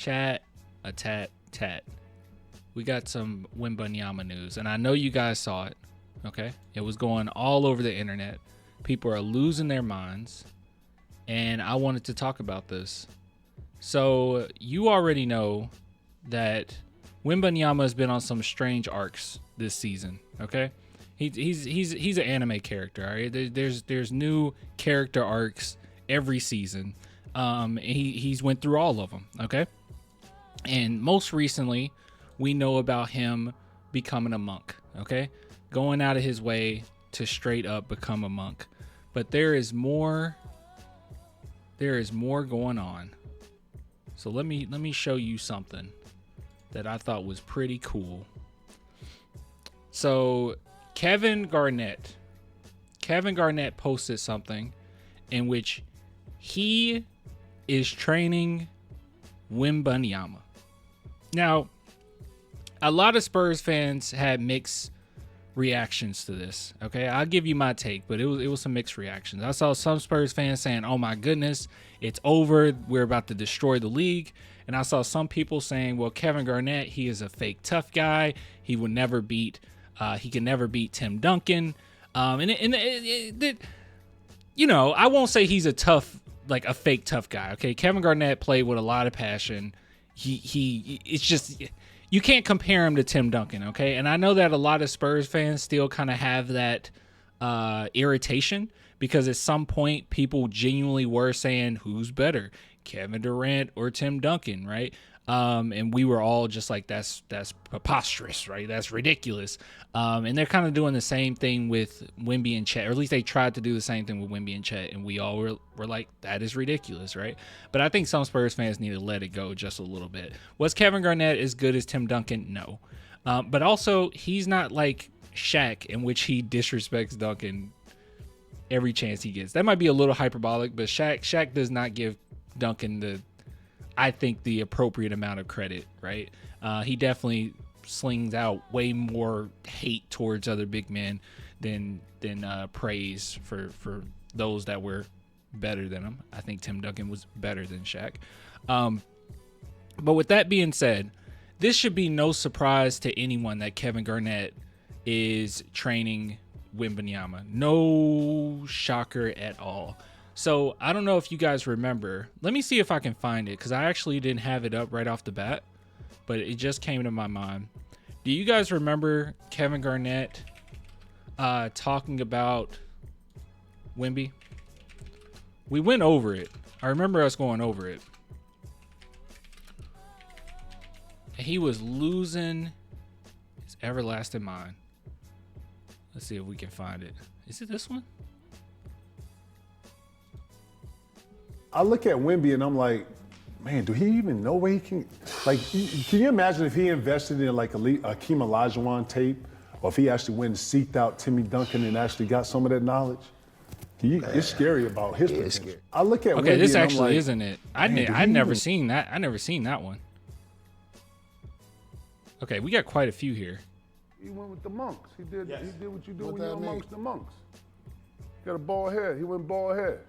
Chat, a tat, tat. We got some Wembanyama news, and I know you guys saw it. Okay, it was going all over the internet. People are losing their minds, and I wanted to talk about this. So you already know that Wembanyama has been on some strange arcs this season. Okay, he's an anime character. All right, there's new character arcs every season. He's went through all of them. Okay, and most recently, we know about him becoming a monk. Okay, going out of his way to straight up become a monk. But there is more. There is more going on. So let me show you something that I thought was pretty cool. So Kevin Garnett posted something in which he is training Wembanyama. Now, a lot of Spurs fans had mixed reactions to this. Okay, I'll give you my take, but it was some mixed reactions. I saw some Spurs fans saying, "Oh my goodness, it's over. We're about to destroy the league." And I saw some people saying, "Well, Kevin Garnett, he is a fake tough guy. He would never beat. He can never beat Tim Duncan." You know, I won't say he's a fake tough guy. Okay, Kevin Garnett played with a lot of passion. It's just, you can't compare him to Tim Duncan, okay? And I know that a lot of Spurs fans still kind of have that irritation, because at some point people genuinely were saying, who's better, Kevin Durant or Tim Duncan, right? And we were all just like, that's preposterous, right? That's ridiculous. And they're kind of doing the same thing with Wemby and Chet, or at least they tried to do the same thing with Wemby and Chet, and we all were like, that is ridiculous, right? But I think some Spurs fans need to let it go just a little bit. Was Kevin Garnett as good as Tim Duncan? No. But also, he's not like Shaq, in which he disrespects Duncan every chance he gets. That might be a little hyperbolic, but Shaq does not give Duncan the appropriate amount of credit, right? He definitely slings out way more hate towards other big men than praise for those that were better than him. I think Tim Duncan was better than Shaq. But with that being said, this should be no surprise to anyone that Kevin Garnett is training Wembanyama. No shocker at all. So I don't know if you guys remember. Let me see if I can find it, because I actually didn't have it up right off the bat, but it just came to my mind. Do you guys remember Kevin Garnett talking about Wemby? We went over it. I remember us going over it. And he was losing his everlasting mind. Let's see if we can find it. Is it this one? I look at Wemby and I'm like, man, do he even know where he can? Like, can you imagine if he invested in like a Hakeem Olajuwon tape, or if he actually went and seeked out Timmy Duncan and actually got some of that knowledge? It's scary about his potential. I look at okay, Wemby this and actually I'm like, isn't it. I'd never seen that. I never seen that one. Okay, we got quite a few here. He went with the monks. He did what you do when you're amongst the monks. Got a bald head. He went bald head.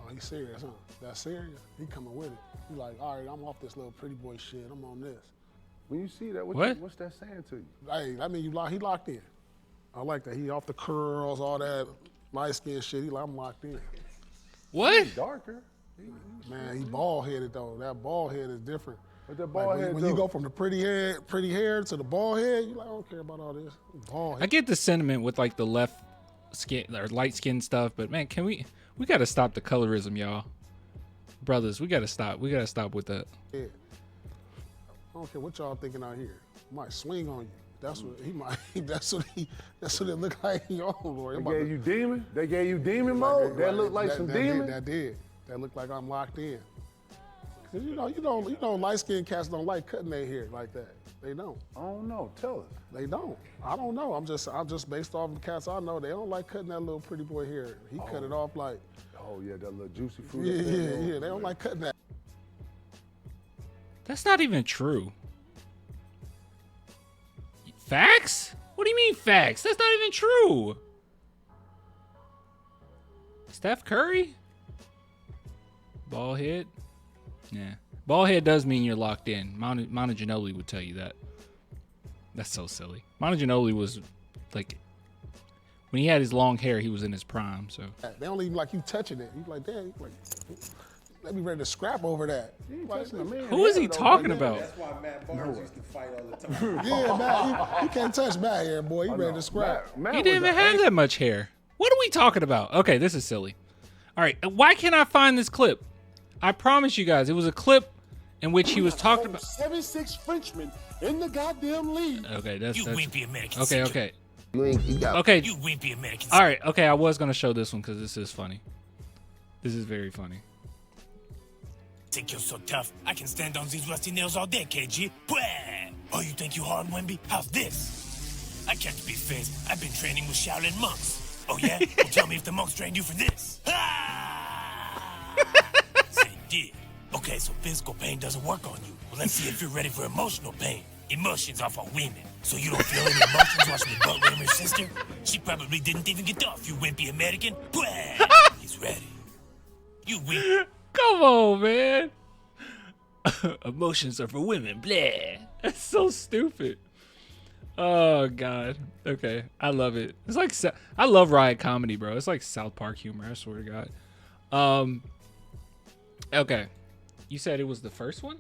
Oh, he's serious, huh? That's serious. He coming with it. He like, all right, I'm off this little pretty boy shit. I'm on this. When you see that, what's that saying to you? Hey, I mean, he locked in. I like that. He off the curls, all that light skin shit. He like, I'm locked in. What? He's darker. Man, he bald headed though. That bald head is different. What that bald head when do? you go from the pretty hair to the bald head, you like, I don't care about all this. Bald head. I get the sentiment with like the left skin or light skin stuff, but man, we got to stop the colorism, y'all. Brothers, we got to stop. We got to stop with that. Yeah. I don't care what y'all thinking out here. He might swing on you. That's what he might. That's what it looked like. Oh Lord. They gave you demon? They gave you demon mode? That looked like some demon? That did. That looked like I'm locked in. Cause you know, light-skinned cats don't like cutting their hair like that. They don't. I don't know. Tell us. They don't. I don't know. I'm just based off the cats I know. They don't like cutting that little pretty boy hair. He cut it off like. Oh yeah, that little juicy fruit. Yeah. They don't like cutting that. That's not even true. Facts? What do you mean facts? That's not even true. Steph Curry? Ball head? Yeah. Bald head does mean you're locked in. Manu Ginobili would tell you that. That's so silly. Manu Ginobili was like, when he had his long hair, he was in his prime. So They don't even like you touching it. You like, damn, you like, they be ready to scrap over that. Like, who is he talking about? That's why Matt Barnes used to fight all the time. yeah, Matt, you can't touch Matt here, boy. You ready to scrap. He didn't even have that much hair. What are we talking about? Okay, this is silly. All right, why can't I find this clip? I promise you guys, it was a clip in which he was talking about 76 Frenchmen in the goddamn league. Okay, that's wimpy American. Okay. You got Okay. You wimpy American. All right. Okay, I was gonna show this one because this is funny. This is very funny. Think you're so tough? I can stand on these rusty nails all day, KG. Bwah! Oh, you think you hard, Wemby? How's this? I catch big fish. I've been training with Shaolin monks. Oh yeah? Well, tell me if the monks trained you for this. They did. Okay, so physical pain doesn't work on you. Well, let's see if you're ready for emotional pain. Emotions are for women. So you don't feel any emotions watching the butt with your sister? She probably didn't even get off, you wimpy American. Bwah! He's ready. You wimp. Come on, man. Emotions are for women. Blah. That's so stupid. Oh God. Okay, I love it. It's like I love riot comedy, bro. It's like South Park humor. I swear to God. Okay. You said it was the first one?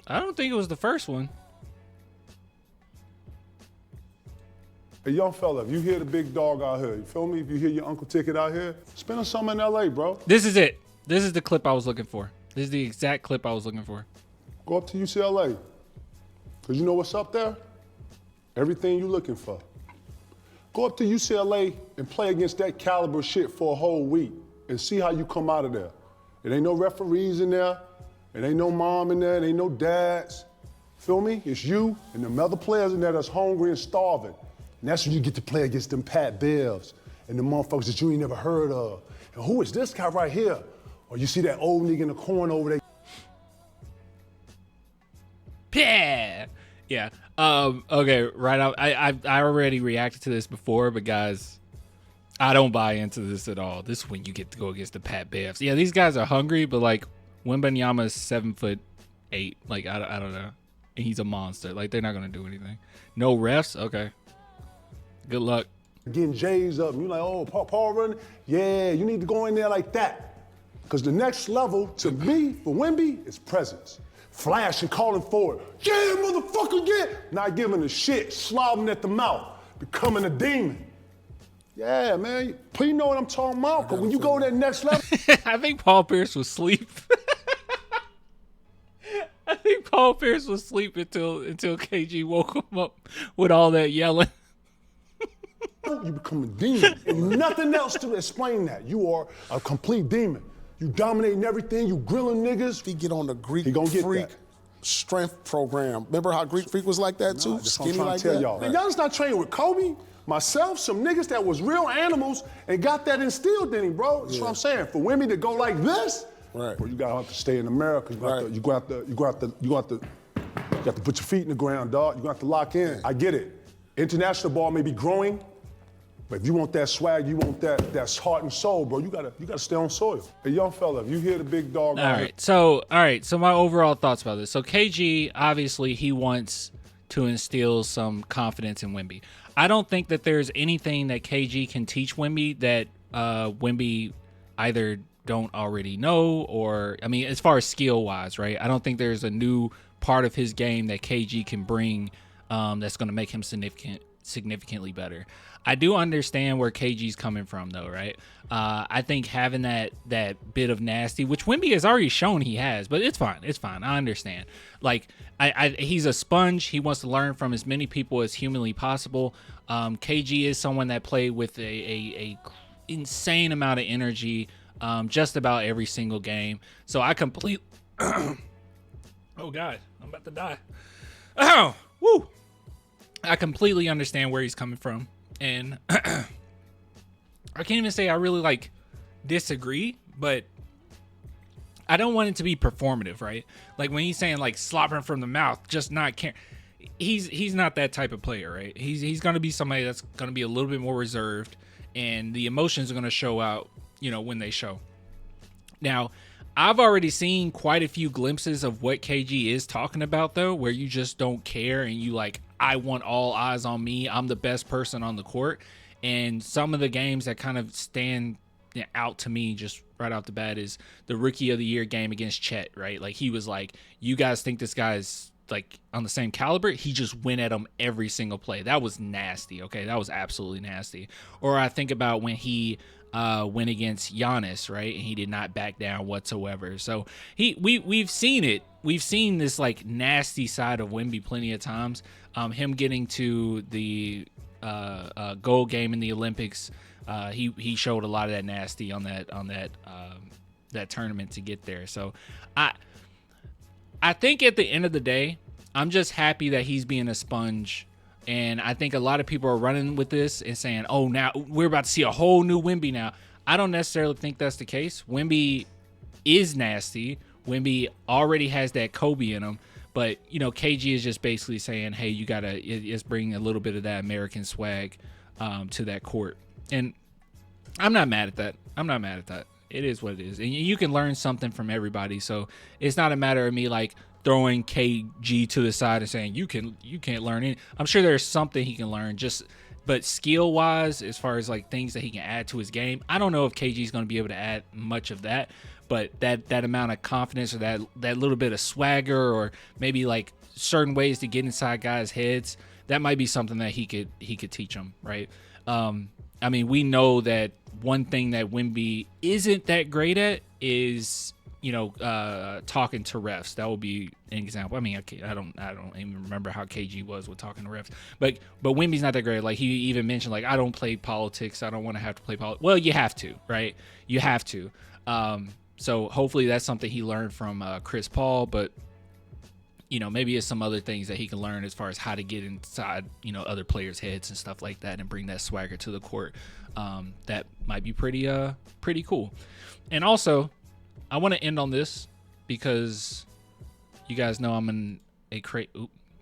I don't think it was the first one. Hey, young fella, if you hear the big dog out here, you feel me? If you hear your Uncle Ticket out here, spend a summer in LA, bro. This is it. This is the clip I was looking for. This is the exact clip I was looking for. Go up to UCLA. Because you know what's up there? Everything you looking for. Go up to UCLA and play against that caliber shit for a whole week and see how you come out of there. It ain't no referees in there. It ain't no mom in there. It ain't no dads. Feel me? It's you and them other players in there that's hungry and starving. And that's when you get to play against them Pat Bells and the motherfuckers that you ain't never heard of. And who is this guy right here? Or you see that old nigga in the corner over there. Yeah. Yeah. Okay, right out. I already reacted to this before, but guys, I don't buy into this at all. This is when you get to go against the Pat Bells. Yeah, these guys are hungry, but like Wembanyama is 7'8". Like I don't know. And he's a monster. Like they're not gonna do anything. No refs? Okay. Good luck. Getting J's up, and you're like, oh, Paul running? Yeah, you need to go in there like that. Because the next level, to me, for Wemby, is presence. Flashing, calling forward. Yeah, motherfucker, yeah! Not giving a shit, slobbing at the mouth, becoming a demon. Yeah, man, you know what I'm talking about, but when you go to that next level. I think Paul Pierce was asleep. I think Paul Pierce was asleep until KG woke him up with all that yelling. You become a demon. And nothing else to explain that. You are a complete demon. You dominating everything. You grilling niggas. If he get on the Greek He gonna get Freak that. strength program. Remember how Greek Freak was like that too? That's what I'm Skinny trying like to tell that? y'all. Man, y'all just not training with Kobe, myself, some niggas that was real animals and got that instilled in him, bro. That's what I'm saying. For women to go like this, Right. bro, you gotta have to stay in America. You got to put your feet in the ground, dog. You got to lock in. I get it. International ball may be growing, but if you want that swag, you want that heart and soul, bro, you gotta stay on soil. Hey, young fella, if you hear the big dog. All right. So my overall thoughts about this. So KG, obviously, he wants to instill some confidence in Wemby. I don't think that there's anything that KG can teach Wemby that Wemby either don't already know, or I mean, as far as skill wise, right? I don't think there's a new part of his game that KG can bring that's going to make him significantly better. I do understand where KG's coming from, though, right? I think having that bit of nasty, which Wemby has already shown he has, but it's fine. It's fine. I understand. Like, he's a sponge. He wants to learn from as many people as humanly possible. KG is someone that played with a insane amount of energy just about every single game. So I completely... Oh, God. I'm about to die. Oh, woo! I completely understand where he's coming from. And I can't even say I really disagree, but I don't want it to be performative, right? Like when he's saying slobbering from the mouth, just not caring. He's not that type of player, right? He's going to be somebody that's going to be a little bit more reserved and the emotions are going to show out, when they show. Now, I've already seen quite a few glimpses of what KG is talking about, though, where you just don't care and you like, I want all eyes on me. I'm the best person on the court. And some of the games that kind of stand out to me just right off the bat is the Rookie of the Year game against Chet, right? Like, he was like, you guys think this guy's like on the same caliber? He just went at him every single play. That was nasty, okay? That was absolutely nasty. Or I think about when he went against Giannis, right? And he did not back down whatsoever. So we've seen it. We've seen this like nasty side of Wemby plenty of times. Him getting to the gold game in the Olympics, he showed a lot of that nasty on that tournament to get there. So I think at the end of the day, I'm just happy that he's being a sponge. And I think a lot of people are running with this and saying, oh, now we're about to see a whole new Wemby now. I don't necessarily think that's the case. Wemby is nasty. Wemby already has that Kobe in him. But, KG is just basically saying, hey, you got to just bring a little bit of that American swag to that court. And I'm not mad at that. It is what it is. And you can learn something from everybody. So it's not a matter of me like throwing KG to the side and saying you can't learn any. I'm sure there's something he can learn, but skill wise, as far as like things that he can add to his game, I don't know if KG is going to be able to add much of that. But that amount of confidence or that little bit of swagger or maybe like certain ways to get inside guys' heads, that might be something that he could teach them, right? I mean, we know that one thing that Wemby isn't that great at is talking to refs. That would be an example. I mean, I don't even remember how KG was with talking to refs, but Wemby's not that great. Like, he even mentioned, like, I don't play politics. I don't want to have to play politics. Well, you have to, right? You have to. So hopefully that's something he learned from Chris Paul, but maybe it's some other things that he can learn as far as how to get inside, other players' heads and stuff like that and bring that swagger to the court. That might be pretty cool. And also, I want to end on this because you guys know I'm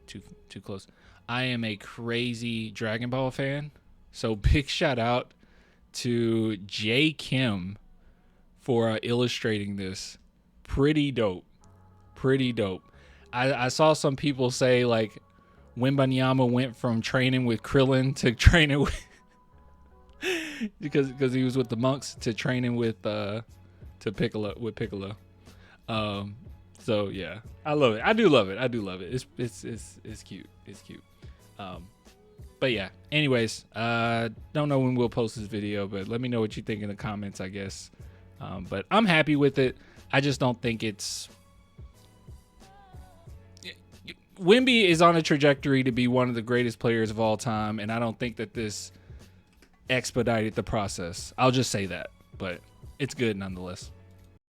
too close. I am a crazy Dragon Ball fan. So big shout out to J. Kim for illustrating this. Pretty dope. I saw some people say like Wembanyama went from training with Krillin to training with because he was with the monks to training with Piccolo. So yeah, I love it. I do love it. It's cute. But yeah. Anyways, don't know when we'll post this video, but let me know what you think in the comments, I guess. But I'm happy with it. I just don't think it's. Wemby is on a trajectory to be one of the greatest players of all time, and I don't think that this expedited the process. I'll just say that, but it's good nonetheless.